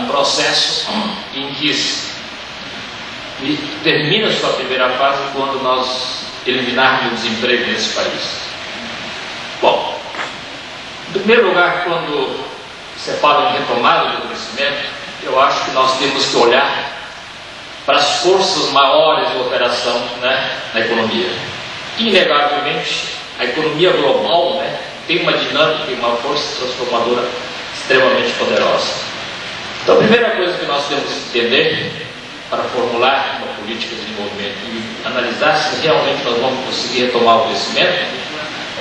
um processo em que termina sua primeira fase quando nós eliminarmos o desemprego nesse país. Bom, em primeiro lugar, quando você fala em retomada do crescimento, eu acho que nós temos que olhar para as forças maiores de operação, né, na economia. Inegavelmente, a economia global, né, tem uma dinâmica e uma força transformadora extremamente poderosa. Então, a primeira coisa que nós temos que entender para formular uma política de desenvolvimento e analisar se realmente nós vamos conseguir retomar o crescimento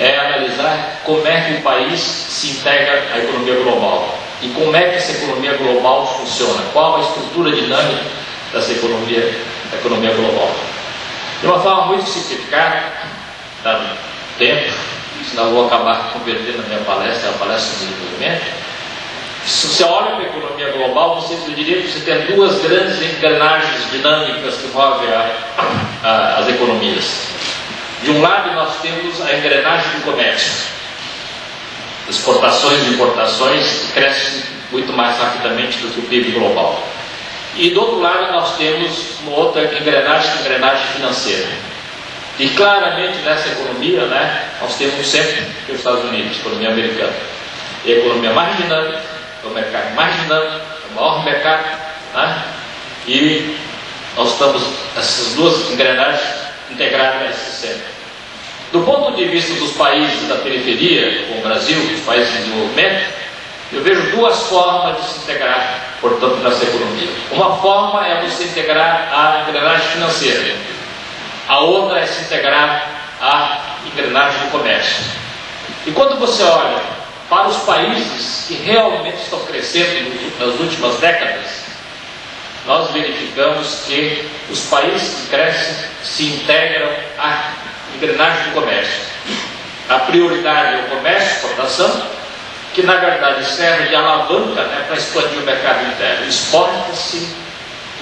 é analisar como é que o país se integra à economia global e como é que essa economia global funciona, qual a estrutura dinâmica dessa economia global. De uma forma muito simplificada, dado tempo, senão eu vou acabar convertendo a minha palestra, a palestra de desenvolvimento. Se você olha para a economia global, eu diria que você tem duas grandes engrenagens dinâmicas que movem as economias. De um lado, nós temos a engrenagem do comércio. Exportações e importações crescem muito mais rapidamente do que o PIB global. E do outro lado, nós temos uma outra engrenagem, que é a engrenagem financeira. E claramente nessa economia, né, nós temos sempre os Estados Unidos, a economia americana. E a economia mais dinâmica, o mercado mais dinâmico, o maior mercado, né? E nós estamos, essas duas engrenagens integradas nesse centro. Do ponto de vista dos países da periferia, como o Brasil, os países de desenvolvimento, eu vejo duas formas de se integrar, portanto, nessa economia. Uma forma é você integrar a engrenagem financeira, a outra é se integrar à engrenagem do comércio. E quando você olha para os países que realmente estão crescendo nas últimas décadas, nós verificamos que os países que crescem se integram à engrenagem do comércio. A prioridade é o comércio, exportação, que na verdade serve de alavanca, né, para expandir o mercado interno. Exporta-se,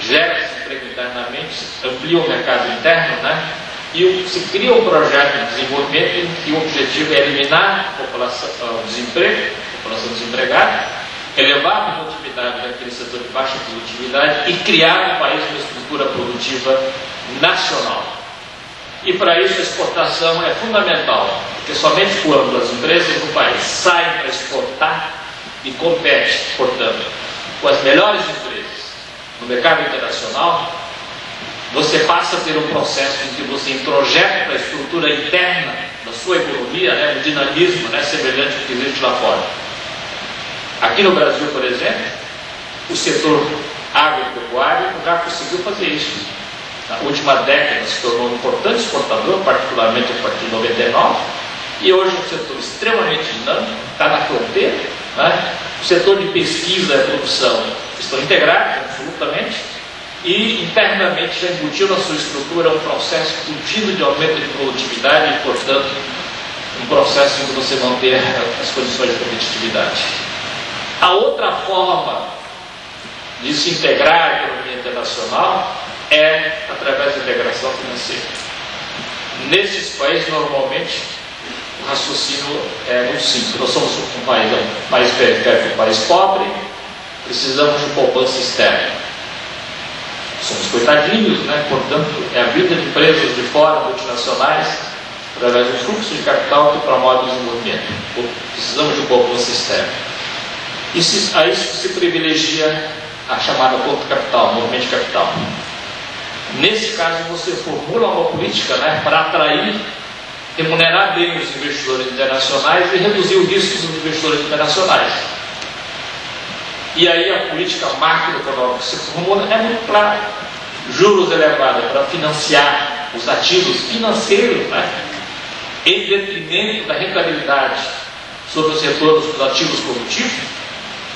gera-se emprego internamente, amplia o mercado interno, né, e se cria um projeto de desenvolvimento em que o objetivo é eliminar a população, o desemprego, a população desempregada, elevar a produtividade daquele setor de baixa produtividade e criar no país uma estrutura produtiva nacional. E para isso a exportação é fundamental, porque somente quando as empresas do país saem para exportar e competem, portanto, com as melhores empresas no mercado internacional, você passa a ter um processo em que você introjeta para a estrutura interna da sua economia, né, um dinamismo, né, semelhante ao que existe lá fora. Aqui no Brasil, por exemplo, o setor agropecuário já conseguiu fazer isso. Na última década se tornou um importante exportador, particularmente a partir de 99, e hoje é um setor extremamente dinâmico, está na fronteira, né? O setor de pesquisa e produção estão integrados absolutamente, e internamente já embutiu na sua estrutura um processo contínuo de aumento de produtividade e, portanto, um processo em que você manter as condições de competitividade. A outra forma de se integrar à economia internacional é através da integração financeira. Nesses países, normalmente, o raciocínio é muito simples. Nós somos um país periférico, um país pobre, precisamos de poupança externa. Somos coitadinhos, né? Portanto, é a vida de empresas de fora, multinacionais, através do fluxo de capital que promove o desenvolvimento. Precisamos de poupança externa. A isso se privilegia a chamada conta de capital, movimento de capital. Nesse caso, você formula uma política, né, para atrair, remunerar bem os investidores internacionais e reduzir o risco dos investidores internacionais. E aí a política macroeconômica que se formula é muito clara. Juros elevados para financiar os ativos financeiros, né, em detrimento da rentabilidade sobre o setor dos ativos produtivos,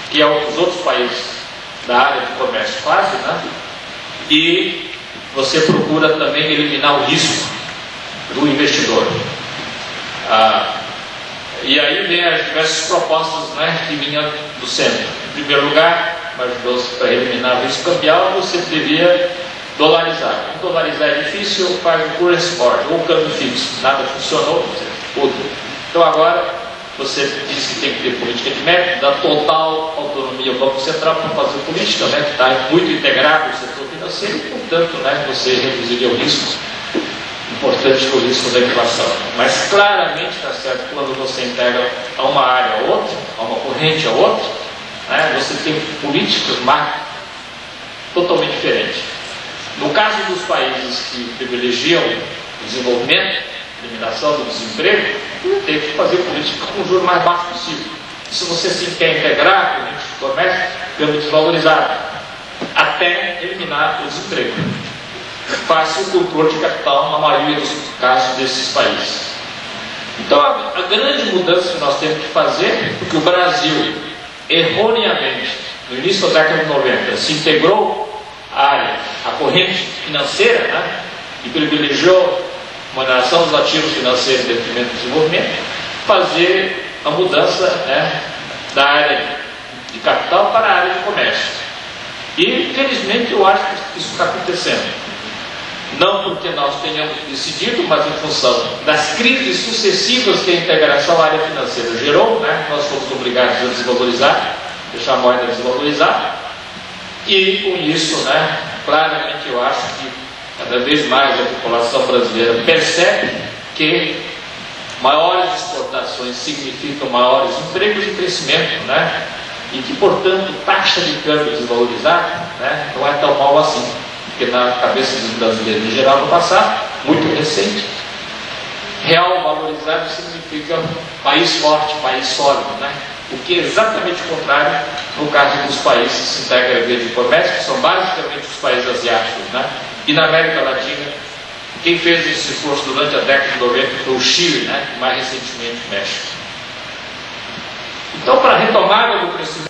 que é o que os outros países da área de comércio fazem, né? E você procura também eliminar o risco do investidor. E aí vem as diversas propostas, né, que vinham do centro. Em primeiro lugar, para eliminar o risco cambial, você deveria dolarizar. Dolarizar é difícil, faz o currency board, ou câmbio fixo. Nada funcionou, outro. Então agora você diz que tem que ter política de mérito, dá total autonomia e o Banco Central para fazer política, né, que está muito integrado no setor financeiro, e, portanto, né, você reduziria o risco, importante o risco da inflação. Mas claramente está certo, quando você integra a uma área a outra, a uma corrente a outra, né, você tem políticas macro totalmente diferentes. No caso dos países que privilegiam o desenvolvimento, a eliminação do desemprego, tem que fazer política com o juro mais baixo possível. Se você se quer integrar a corrente doméstica, pelo desvalorizado, até eliminar o desemprego. Faça o controle de capital na maioria dos casos desses países. Então, a grande mudança que nós temos que fazer, porque o Brasil, erroneamente, no início da década de 90, se integrou à corrente financeira, né, e privilegiou a moderação dos ativos financeiros em detrimento do desenvolvimento, fazer a mudança, né, da área de capital para a área de comércio. E, infelizmente, eu acho que isso está acontecendo. Não porque nós tenhamos decidido, mas em função das crises sucessivas que a integração à área financeira gerou, né, nós fomos obrigados a desvalorizar, deixar a moeda desvalorizar, e com isso, né, claramente eu acho que cada vez mais a população brasileira percebe que maiores exportações significam maiores empregos e crescimento, né, e que, portanto, taxa de câmbio desvalorizada, né, não é tão mal assim. Porque na cabeça dos brasileiros em geral no passado, muito recente, real valorizado significa país forte, país sólido, né? O que é exatamente o contrário no caso dos países que se integram em via de comércio, que são basicamente os países asiáticos, né? E na América Latina, quem fez esse esforço durante a década de 90 foi o Chile, né? E mais recentemente o México. Então, para a retomada do crescimento